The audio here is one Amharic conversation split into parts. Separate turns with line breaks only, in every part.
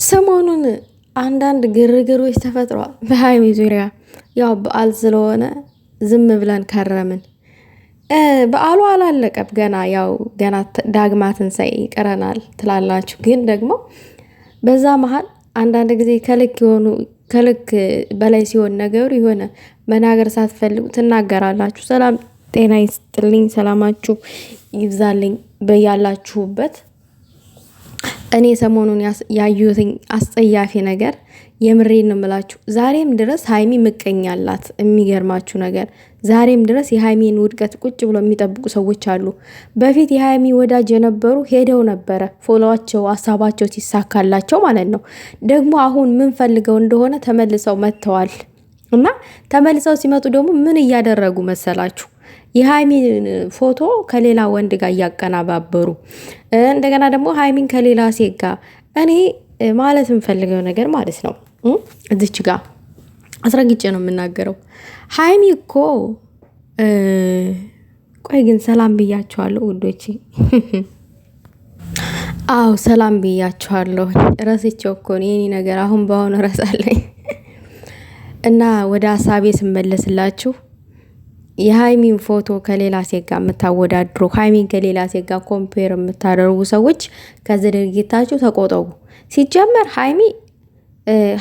ሰሞኑን አንዳንድ ግርግሮች ተፈጥሯል በሀይሚ ዙሪያ። ያው በዓል ስለሆነ ዝም ብለን ከረምን። በዓሉ አላለቀም ገና። ያው ገና ዳግማ ትንሣኤ ይቀረናል ትላላችሁ፣ ግን ደግሞ በዛ መሀል አንዳንድ ጊዜ ከልክ በላይ ሲሆን ነገሩ የሆነ መናገር ሳትፈልጉ ትናገራላችሁ። ሰላም ጤና ይስጥልኝ፣ ሰላማችሁ ይብዛልኝ በያላችሁበት። እኔ ሰሞኑን ያዩትኝ አስጸያፊ ነገር የምሬን ነው የምላችሁ። ዛሬም ድረስ ሀይሚ ምቀኛ አላት። የሚገርማችሁ ነገር ዛሬም ድረስ የሀይሚን ውድቀት ቁጭ ብሎ የሚጠብቁ ሰዎች አሉ። በፊት የሀይሚ ወዳጅ የነበሩ ሄደው ነበረ ፎሎዋቸው ሀሳባቸው ሲሳካላቸው ማለት ነው። ደግሞ አሁን ምን ፈልገው እንደሆነ ተመልሰው መጥተዋል። እና ተመልሰው ሲመጡ ደግሞ ምን እያደረጉ መሰላችሁ? የሀይሚን ፎቶ ከሌላ ወንድ ጋር እያቀናባበሩ እንደገና ደግሞ ሀይሚን ከሌላ ሴት ጋር። እኔ ማለት የምፈልገው ነገር ማለት ነው እዚች ጋር አስረግጬ ነው የምናገረው። ሀይሚ እኮ ቆይ ግን ሰላም ብያቸዋለሁ ውዶቼ። አዎ ሰላም ብያቸዋለሁ። ረስቼው እኮ የኔ ነገር አሁን በአሁኑ ረሳለኝ። እና ወደ ሀሳቤ ስመለስላችሁ የሀይሚን ፎቶ ከሌላ ሴት ጋር የምታወዳድሩ፣ ሀይሚን ከሌላ ሴት ጋር ኮምፔር የምታደርጉ ሰዎች ከዚህ ድርጊታችሁ ተቆጠቡ። ሲጀመር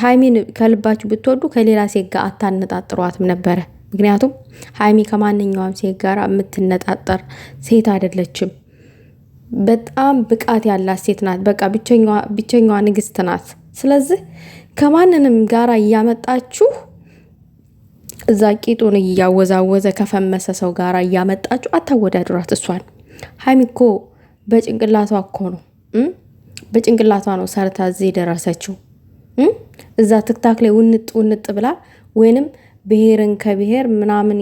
ሀይሚን ከልባችሁ ብትወዱ ከሌላ ሴት ጋር አታነጣጥሯትም ነበረ። ምክንያቱም ሀይሚ ከማንኛውም ሴት ጋር የምትነጣጠር ሴት አይደለችም። በጣም ብቃት ያላት ሴት ናት። በቃ ብቸኛዋ ንግስት ናት። ስለዚህ ከማንንም ጋራ እያመጣችሁ እዛ ቂጡን እያወዛወዘ ከፈመሰ ሰው ጋር እያመጣችሁ አታወዳድሯት እሷን። ሀይሚ እኮ በጭንቅላቷ እኮ ነው በጭንቅላቷ ነው ሰርታ እዚህ የደረሰችው። እዛ ትክታክ ላይ ውንጥ ብላ ወይንም ብሔርን ከብሔር ምናምን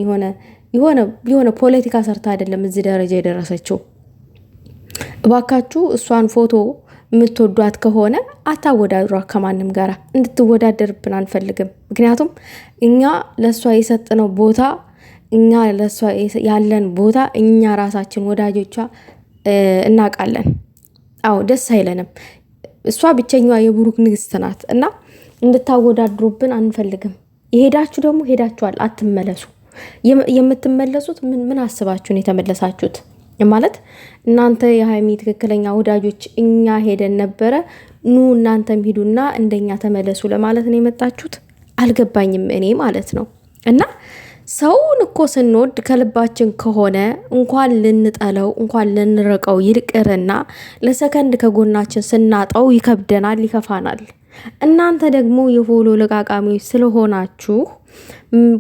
የሆነ ፖለቲካ ሰርታ አይደለም እዚህ ደረጃ የደረሰችው። እባካችሁ እሷን ፎቶ የምትወዷት ከሆነ አታወዳድሯት ከማንም ጋራ። እንድትወዳደርብን አንፈልግም። ምክንያቱም እኛ ለእሷ የሰጥነው ቦታ እኛ ለእሷ ያለን ቦታ እኛ ራሳችን ወዳጆቿ እናውቃለን። አዎ ደስ አይለንም። እሷ ብቸኛዋ የብሩክ ንግስት ናት እና እንድታወዳድሩብን አንፈልግም። የሄዳችሁ ደግሞ ሄዳችኋል፣ አትመለሱ። የምትመለሱት ምን አስባችሁን የተመለሳችሁት? ማለት እናንተ የሀይሚ ትክክለኛ ወዳጆች እኛ ሄደን ነበረ፣ ኑ እናንተም ሂዱና እንደኛ ተመለሱ ለማለት ነው የመጣችሁት? አልገባኝም እኔ ማለት ነው። እና ሰውን እኮ ስንወድ ከልባችን ከሆነ እንኳን ልንጠለው እንኳን ልንረቀው ይልቅርና ለሰከንድ ከጎናችን ስናጣው ይከብደናል፣ ይከፋናል። እናንተ ደግሞ የፎሎ ለቃቃሚዎች ስለሆናችሁ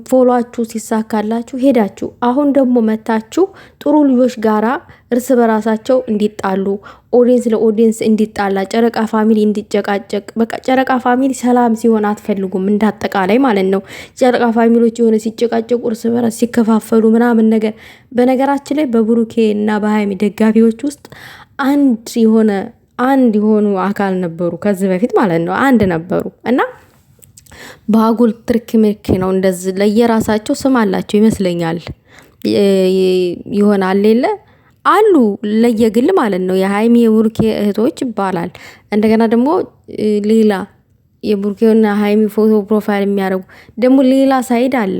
ፎሎአችሁ ሲሳካላችሁ ሄዳችሁ አሁን ደግሞ መታችሁ ጥሩ ልጆች ጋራ እርስ በራሳቸው እንዲጣሉ፣ ኦዲየንስ ለኦዲየንስ እንዲጣላ፣ ጨረቃ ፋሚሊ እንዲጨቃጨቅ። በቃ ጨረቃ ፋሚሊ ሰላም ሲሆን አትፈልጉም እንዳጠቃላይ ማለት ነው። ጨረቃ ፋሚሊዎች የሆነ ሲጨቃጨቁ እርስ በራስ ሲከፋፈሉ ምናምን ነገር። በነገራችን ላይ በብሩኬ እና በሀይሚ ደጋፊዎች ውስጥ አንድ የሆኑ አካል ነበሩ ከዚህ በፊት ማለት ነው። አንድ ነበሩ እና በአጉል ትርክ ምርክ ነው እንደዚህ ለየራሳቸው ስም አላቸው ይመስለኛል። ይሆናል ሌለ አሉ ለየግል ማለት ነው። የሀይሚ የቡርኬ እህቶች ይባላል። እንደገና ደግሞ ሌላ የቡርኬና ሀይሚ ፎቶ ፕሮፋይል የሚያደርጉ ደግሞ ሌላ ሳይድ አለ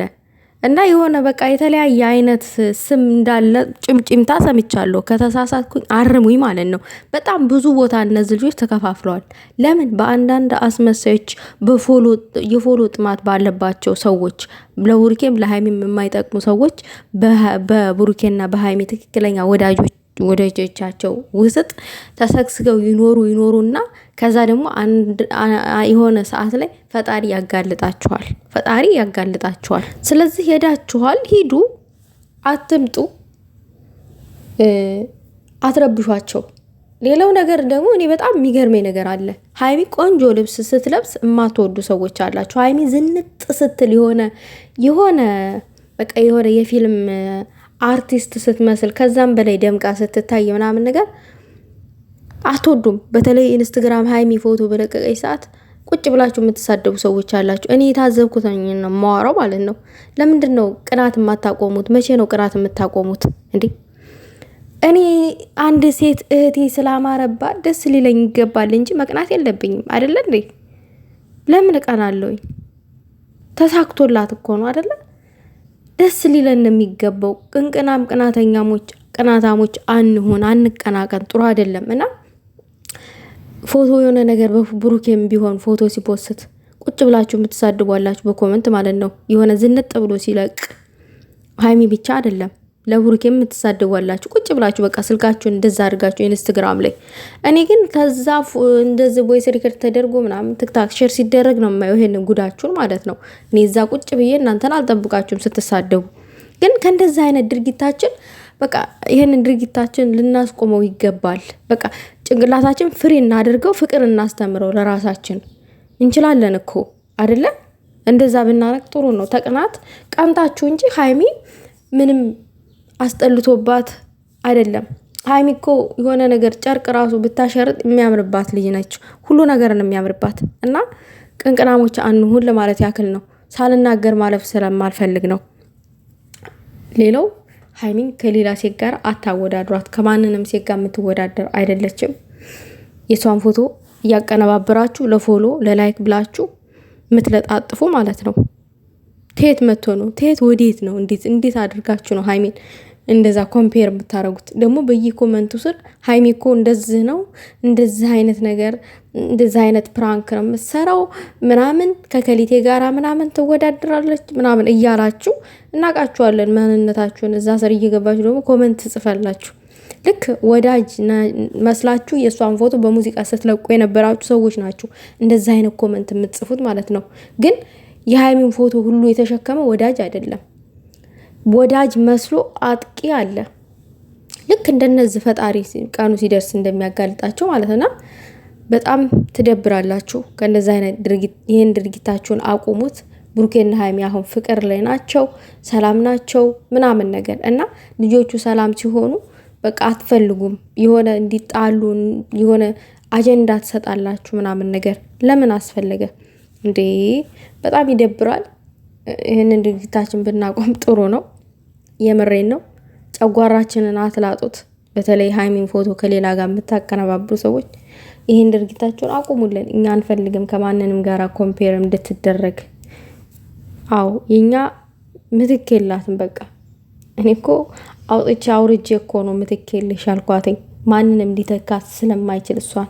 እና የሆነ በቃ የተለያየ አይነት ስም እንዳለ ጭምጭምታ ሰምቻለሁ። ከተሳሳትኩኝ አርሙኝ ማለት ነው። በጣም ብዙ ቦታ እነዚህ ልጆች ተከፋፍለዋል። ለምን? በአንዳንድ አስመሳዮች የፎሎ ጥማት ባለባቸው ሰዎች፣ ለቡርኬም ለሀይሚም የማይጠቅሙ ሰዎች በቡርኬና በሀይሚ ትክክለኛ ወዳጆቻቸው ውስጥ ተሰግስገው ይኖሩና ከዛ ደግሞ የሆነ ሰዓት ላይ ፈጣሪ ያጋልጣችኋል። ስለዚህ ሄዳችኋል፣ ሂዱ፣ አትምጡ፣ አትረብሿቸው። ሌላው ነገር ደግሞ እኔ በጣም የሚገርመኝ ነገር አለ። ሀይሚ ቆንጆ ልብስ ስትለብስ የማትወዱ ሰዎች አላችሁ። ሀይሚ ዝንጥ ስትል የሆነ በቃ የሆነ የፊልም አርቲስት ስትመስል ከዛም በላይ ደምቃ ስትታይ ምናምን ነገር አትወዱም። በተለይ ኢንስታግራም ሀይሚ ፎቶ በለቀቀች ሰዓት ቁጭ ብላችሁ የምትሳደቡ ሰዎች አላችሁ። እኔ የታዘብኩት ነው የማወራው ማለት ነው። ለምንድን ነው ቅናት የማታቆሙት? መቼ ነው ቅናት የምታቆሙት እንዴ? እኔ አንድ ሴት እህቴ ስላማረባት ደስ ሊለኝ ይገባል እንጂ መቅናት የለብኝም አይደለ እንዴ? ለምን እቀናለሁኝ? ተሳክቶላት እኮ ነው አይደለ? ደስ ሊለን የሚገባው። ቅንቅናም ቅናታሞች አንሆን፣ አንቀናቀን፣ ጥሩ አይደለም። እና ፎቶ የሆነ ነገር በብሩኬም ቢሆን ፎቶ ሲፖስት ቁጭ ብላችሁ የምትሳድቧላችሁ በኮመንት ማለት ነው። የሆነ ዝንጥ ብሎ ሲለቅ ሀይሚ ብቻ አይደለም ለብሩኬ የምትሳደቧላችሁ ቁጭ ብላችሁ በቃ ስልካችሁን እንደዛ አድርጋችሁ ኢንስታግራም ላይ። እኔ ግን ከዛ እንደዚህ ቦይስ ሪከርድ ተደርጎ ምናምን ትክታክ ሼር ሲደረግ ነው የማየው ይሄንን ጉዳችሁን ማለት ነው። እኔ እዛ ቁጭ ብዬ እናንተን አልጠብቃችሁም ስትሳደቡ። ግን ከእንደዛ አይነት ድርጊታችን በቃ ይሄንን ድርጊታችን ልናስቆመው ይገባል። በቃ ጭንቅላታችን ፍሬ እናደርገው፣ ፍቅር እናስተምረው ለራሳችን። እንችላለን እኮ አይደለ? እንደዛ ብናረግ ጥሩ ነው። ተቅናት ቀንታችሁ እንጂ ሀይሚ ምንም አስጠልቶባት አይደለም። ሀይሚ እኮ የሆነ ነገር ጨርቅ ራሱ ብታሸርጥ የሚያምርባት ልጅ ነች። ሁሉ ነገርን የሚያምርባት እና ቅንቅናሞች አንሁን ለማለት ያክል ነው። ሳልናገር ማለፍ ስለማልፈልግ ነው። ሌላው ሀይሚን ከሌላ ሴት ጋር አታወዳድሯት። ከማንንም ሴት ጋር የምትወዳደር አይደለችም። የሷን ፎቶ እያቀነባበራችሁ ለፎሎ ለላይክ ብላችሁ የምትለጣጥፉ ማለት ነው። ቴት መጥቶ ነው? ቴት ወዴት ነው? እንዴት አድርጋችሁ ነው ሀይሚን እንደዛ ኮምፔር የምታረጉት? ደግሞ በየኮመንቱ ስር ሀይሚ እኮ እንደዚህ ነው፣ እንደዚህ አይነት ነገር፣ እንደዚህ አይነት ፕራንክ ነው የምትሰራው ምናምን፣ ከከሊቴ ጋራ ምናምን ትወዳድራለች ምናምን እያላችሁ እናቃችኋለን ማንነታችሁን። እዛ ስር እየገባችሁ ደግሞ ኮመንት ትጽፋላችሁ። ልክ ወዳጅ መስላችሁ የእሷን ፎቶ በሙዚቃ ስትለቁ የነበራችሁ ሰዎች ናችሁ እንደዚህ አይነት ኮመንት የምትጽፉት ማለት ነው። ግን የሀይሚን ፎቶ ሁሉ የተሸከመ ወዳጅ አይደለም። ወዳጅ መስሎ አጥቂ አለ። ልክ እንደነዚህ ፈጣሪ ቀኑ ሲደርስ እንደሚያጋልጣቸው ማለት ነው። በጣም ትደብራላችሁ። ከእንደዚህ አይነት ድርጊት ይህን ድርጊታችሁን አቁሙት። ብሩኬና ሀይሚ አሁን ፍቅር ላይ ናቸው፣ ሰላም ናቸው ምናምን ነገር እና ልጆቹ ሰላም ሲሆኑ በቃ አትፈልጉም። የሆነ እንዲጣሉ የሆነ አጀንዳ ትሰጣላችሁ ምናምን ነገር። ለምን አስፈለገ እንዴ? በጣም ይደብራል። ይህንን ድርጊታችን ብናቆም ጥሩ ነው። የምሬን ነው። ጨጓራችንን አትላጡት። በተለይ ሀይሚን ፎቶ ከሌላ ጋር የምታቀነባብሩ ሰዎች ይህን ድርጊታችሁን አቁሙልን። እኛ አንፈልግም ከማንንም ጋር ኮምፔር እንድትደረግ። አዎ የኛ ምትክ የላትም። በቃ እኔ እኮ አውጥቼ አውርጄ እኮ ነው ምትክ የለሽ አልኳትኝ። ማንንም ሊተካት ስለማይችል እሷን